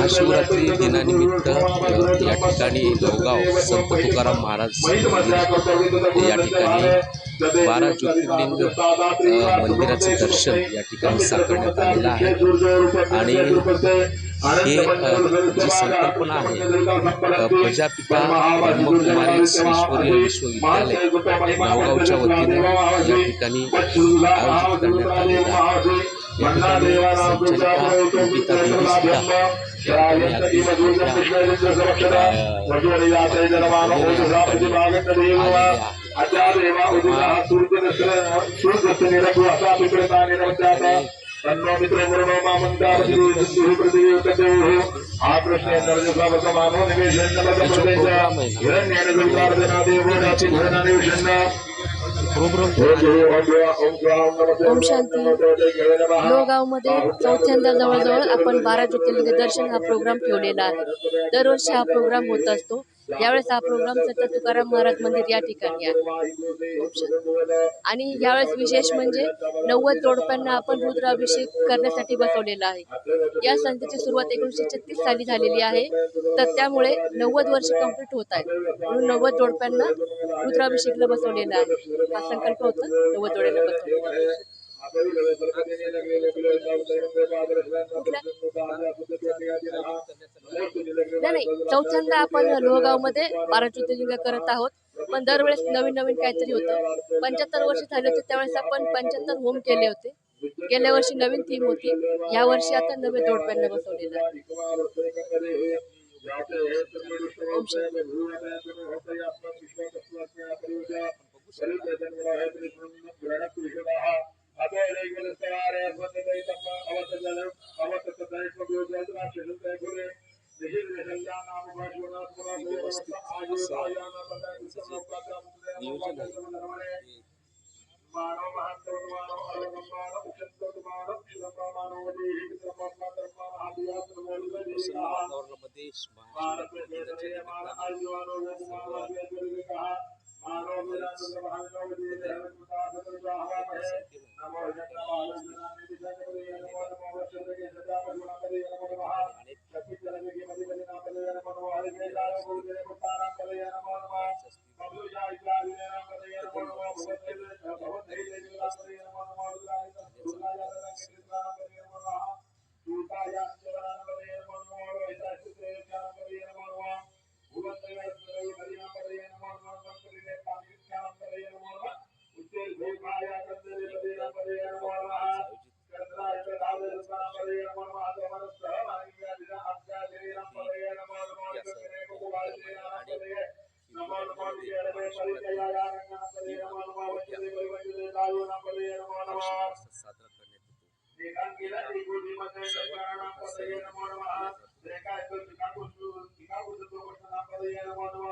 महाशिवरात्री दिनानिमित्त या ठिकाणी लोहगाव संत तुकाराम महाराज मंदिर या ठिकाणी 12 ज्योतिर्लिंग मंदिराचं दर्शन या ठिकाणी साकारण्यात आलेलं आहे। आणि हे जी संकल्पना आहे प्रजापिता ब्रह्मकुमारी ईश्वरीय विश्वविद्यालय नवगावच्या वतीने या ठिकाणी आयोजित करण्यात आलेलं आहे। या ठिकाणी संचालिका योगिता देवी सुद्धा या ठिकाणी ओम शांती। लोहगावमध्ये चौथ्यांदा जवळजवळ आपण 12 ज्योतिर्लिंग दर्शन हा प्रोग्राम ठेवलेला आहे। दरवर्षी हा प्रोग्राम होत असतो। यावेळेस हा प्रोग्राम संत तुकाराम महाराज मंदिर या ठिकाणी आहे। आणि यावेळेस विशेष म्हणजे 90 जोडप्यांना आपण रुद्राभिषेक करण्यासाठी बसवलेला आहे। या संस्थेची सुरुवात 1936 साली झालेली आहे। तर त्यामुळे 90 वर्ष कंप्लीट होत आहेत, म्हणून 90 जोडप्यांना रुद्राभिषेकला बसवलेला आहे। हा संकल्प होता 90 जोड्यांना बसवलेला। नाही, चौथ्यांदा आपण लोहगावमध्ये 12 ज्योतिर्लिंग करत आहोत। पण दरवेळेस नवीन नवीन काहीतरी होतं। 75 वर्ष झाले होते त्यावेळेस आपण 75 होम केले होते। गेल्या वर्षी नवीन थीम होती, या वर्षी आता 90 जोडप्यांना बसवलेलं आहे। नियोजन आहे प्रसन्न वातावरणामध्ये महाशिवरात्री दिनाच्या साजरा करण्यात येतो। सर्वात मोठा सण